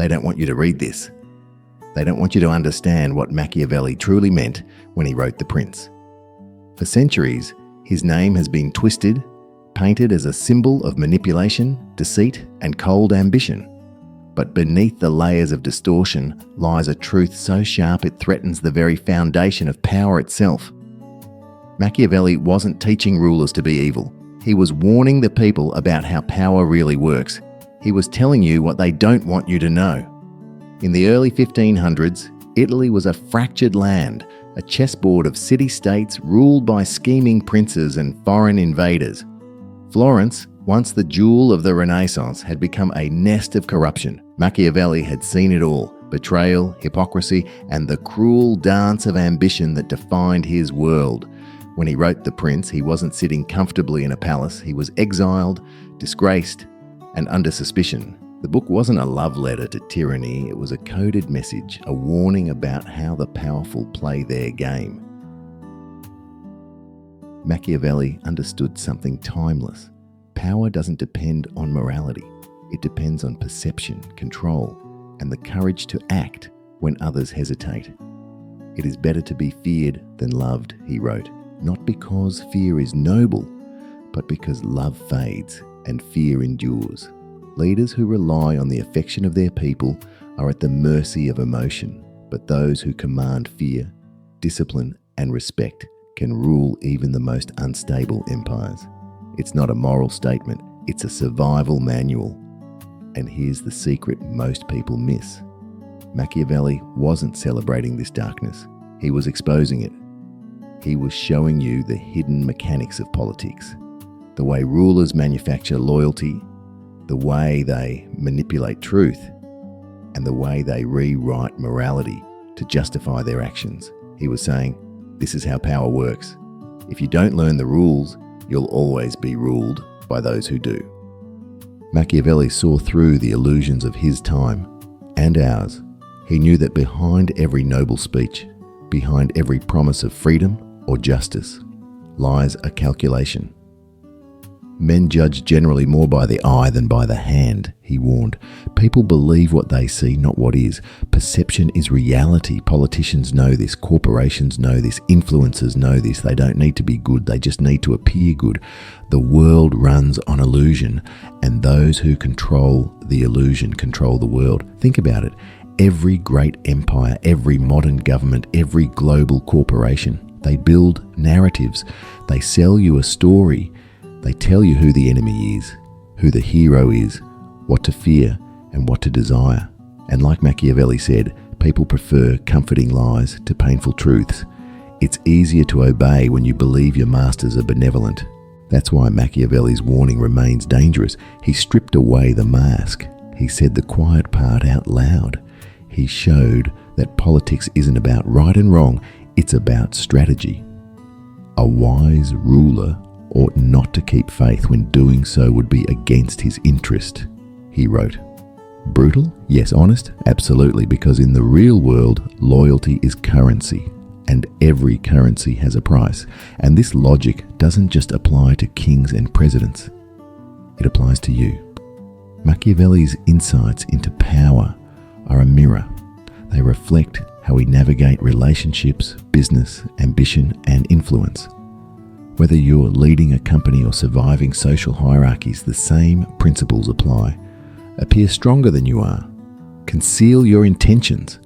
they don't want you to read this. They don't want you to understand what Machiavelli truly meant when he wrote The Prince. For centuries, his name has been twisted, painted as a symbol of manipulation, deceit, and cold ambition. But beneath the layers of distortion lies a truth so sharp it threatens the very foundation of power itself. Machiavelli wasn't teaching rulers to be evil. He was warning the people about how power really works. He was telling you what they don't want you to know. In the early 1500s, Italy was a fractured land, a chessboard of city-states ruled by scheming princes and foreign invaders. Florence, once the jewel of the Renaissance, had become a nest of corruption. Machiavelli had seen it all: betrayal, hypocrisy, and the cruel dance of ambition that defined his world. When he wrote The Prince, he wasn't sitting comfortably in a palace. He was exiled, disgraced, and under suspicion. The book wasn't a love letter to tyranny. It was a coded message, a warning about how the powerful play their game. Machiavelli understood something timeless. Power doesn't depend on morality. It depends on perception, control, and the courage to act when others hesitate. It is better to be feared than loved, he wrote, not because fear is noble, but because love fades and fear endures. Leaders who rely on the affection of their people are at the mercy of emotion, but those who command fear, discipline, and respect can rule even the most unstable empires. It's not a moral statement, it's a survival manual. And here's the secret most people miss. Machiavelli wasn't celebrating this darkness. He was exposing it. He was showing you the hidden mechanics of politics, the way rulers manufacture loyalty, the way they manipulate truth, and the way they rewrite morality to justify their actions. He was saying, this is how power works. If you don't learn the rules, you'll always be ruled by those who do. Machiavelli saw through the illusions of his time and ours. He knew that behind every noble speech, behind every promise of freedom or justice, lies a calculation. Men judge generally more by the eye than by the hand, he warned. People believe what they see, not what is. Perception is reality. Politicians know this. Corporations know this. Influencers know this. They don't need to be good. They just need to appear good. The world runs on illusion, and those who control the illusion control the world. Think about it. Every great empire, every modern government, every global corporation, they build narratives. They sell you a story. They tell you who the enemy is, who the hero is, what to fear and what to desire. And like Machiavelli said, people prefer comforting lies to painful truths. It's easier to obey when you believe your masters are benevolent. That's why Machiavelli's warning remains dangerous. He stripped away the mask. He said the quiet part out loud. He showed that politics isn't about right and wrong, it's about strategy. A wise ruler ought not to keep faith when doing so would be against his interest, he wrote. Brutal? Yes. Honest? Absolutely, because in the real world, loyalty is currency, and every currency has a price. And this logic doesn't just apply to kings and presidents. It applies to you. Machiavelli's insights into power are a mirror. They reflect how we navigate relationships, business, ambition, and influence. Whether you're leading a company or surviving social hierarchies, the same principles apply. Appear stronger than you are. Conceal your intentions.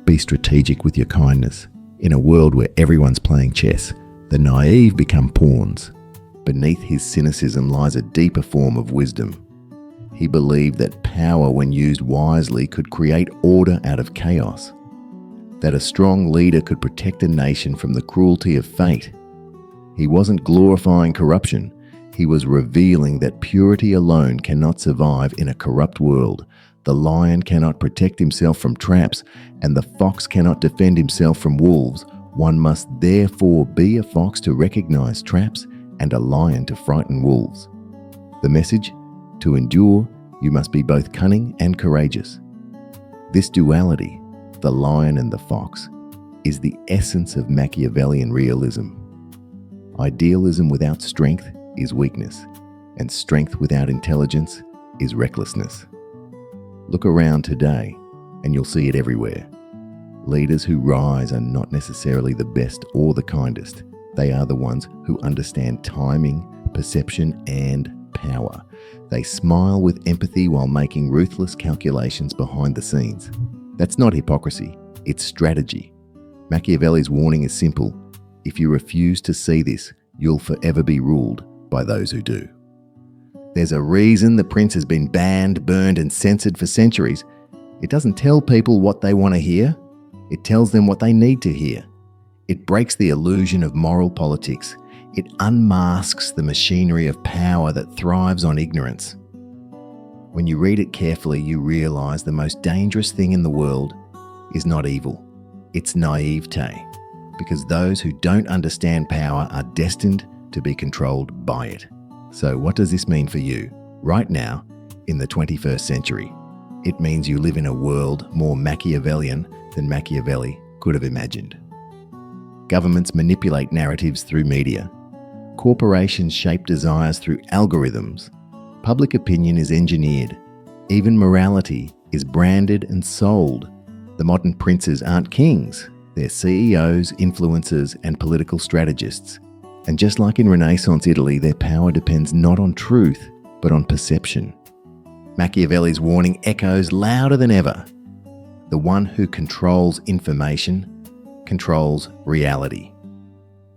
Be strategic with your kindness. In a world where everyone's playing chess, the naive become pawns. Beneath his cynicism lies a deeper form of wisdom. He believed that power, when used wisely, could create order out of chaos. That a strong leader could protect a nation from the cruelty of fate. He wasn't glorifying corruption. He was revealing that purity alone cannot survive in a corrupt world. The lion cannot protect himself from traps, and the fox cannot defend himself from wolves. One must therefore be a fox to recognize traps and a lion to frighten wolves. The message? To endure, you must be both cunning and courageous. This duality, the lion and the fox, is the essence of Machiavellian realism. Idealism without strength is weakness, and strength without intelligence is recklessness. Look around today and you'll see it everywhere. Leaders who rise are not necessarily the best or the kindest. They are the ones who understand timing, perception, and power. They smile with empathy while making ruthless calculations behind the scenes. That's not hypocrisy, it's strategy. Machiavelli's warning is simple. If you refuse to see this, you'll forever be ruled by those who do. There's a reason The Prince has been banned, burned, and censored for centuries. It doesn't tell people what they want to hear. It tells them what they need to hear. It breaks the illusion of moral politics. It unmasks the machinery of power that thrives on ignorance. When you read it carefully, you realize the most dangerous thing in the world is not evil. It's naivete, because those who don't understand power are destined to be controlled by it. So what does this mean for you, right now, in the 21st century? It means you live in a world more Machiavellian than Machiavelli could have imagined. Governments manipulate narratives through media. Corporations shape desires through algorithms. Public opinion is engineered. Even morality is branded and sold. The modern princes aren't kings. They're CEOs, influencers, and political strategists. And just like in Renaissance Italy, their power depends not on truth, but on perception. Machiavelli's warning echoes louder than ever. The one who controls information controls reality.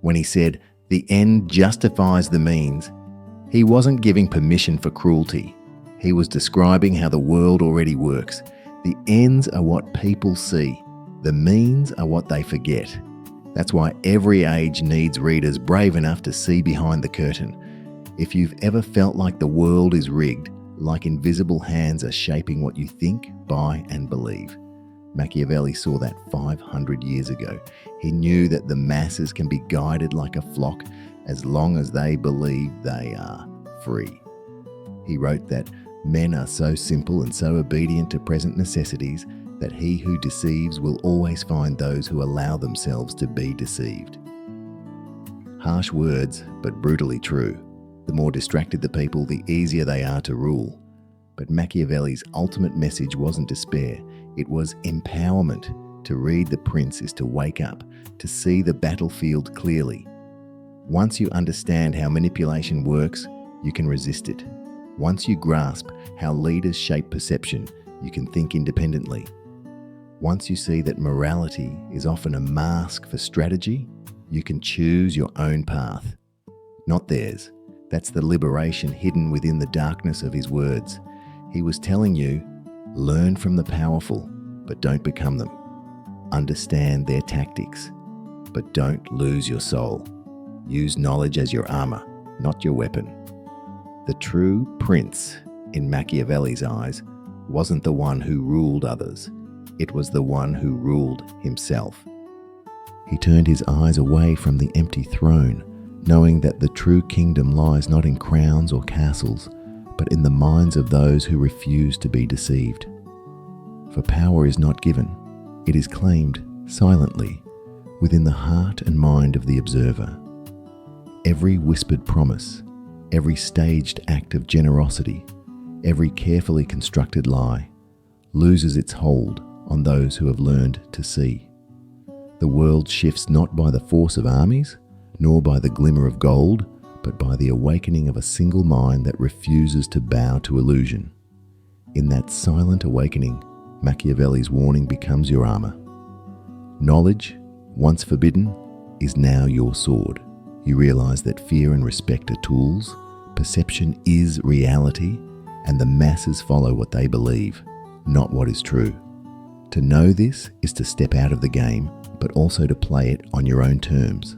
When he said, "The end justifies the means," he wasn't giving permission for cruelty. He was describing how the world already works. The ends are what people see. The means are what they forget. That's why every age needs readers brave enough to see behind the curtain. If you've ever felt like the world is rigged, like invisible hands are shaping what you think, buy, and believe, Machiavelli saw that 500 years ago. He knew that the masses can be guided like a flock as long as they believe they are free. He wrote that men are so simple and so obedient to present necessities that he who deceives will always find those who allow themselves to be deceived. Harsh words, but brutally true. The more distracted the people, the easier they are to rule. But Machiavelli's ultimate message wasn't despair, it was empowerment. To read The Prince is to wake up, to see the battlefield clearly. Once you understand how manipulation works, you can resist it. Once you grasp how leaders shape perception, you can think independently. Once you see that morality is often a mask for strategy, you can choose your own path, not theirs. That's the liberation hidden within the darkness of his words. He was telling you, learn from the powerful, but don't become them. Understand their tactics, but don't lose your soul. Use knowledge as your armor, not your weapon. The true prince, in Machiavelli's eyes, wasn't the one who ruled others. It was the one who ruled himself. He turned his eyes away from the empty throne, knowing that the true kingdom lies not in crowns or castles, but in the minds of those who refuse to be deceived. For power is not given, it is claimed silently within the heart and mind of the observer. Every whispered promise, every staged act of generosity, every carefully constructed lie loses its hold on those who have learned to see. The world shifts not by the force of armies, nor by the glimmer of gold, but by the awakening of a single mind that refuses to bow to illusion. In that silent awakening, Machiavelli's warning becomes your armor. Knowledge, once forbidden, is now your sword. You realize that fear and respect are tools, perception is reality, and the masses follow what they believe, not what is true. To know this is to step out of the game, but also to play it on your own terms.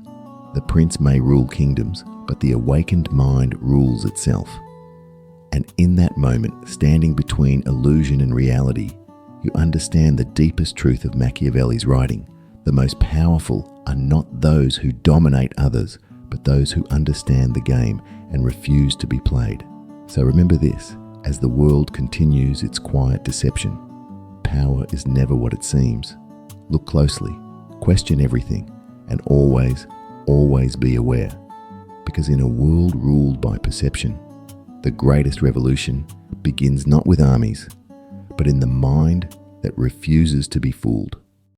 The prince may rule kingdoms, but the awakened mind rules itself. And in that moment, standing between illusion and reality, you understand the deepest truth of Machiavelli's writing. The most powerful are not those who dominate others, but those who understand the game and refuse to be played. So remember this, as the world continues its quiet deception, power is never what it seems. Look closely, question everything, and always be aware. Because in a world ruled by perception, the greatest revolution begins not with armies, but in the mind that refuses to be fooled.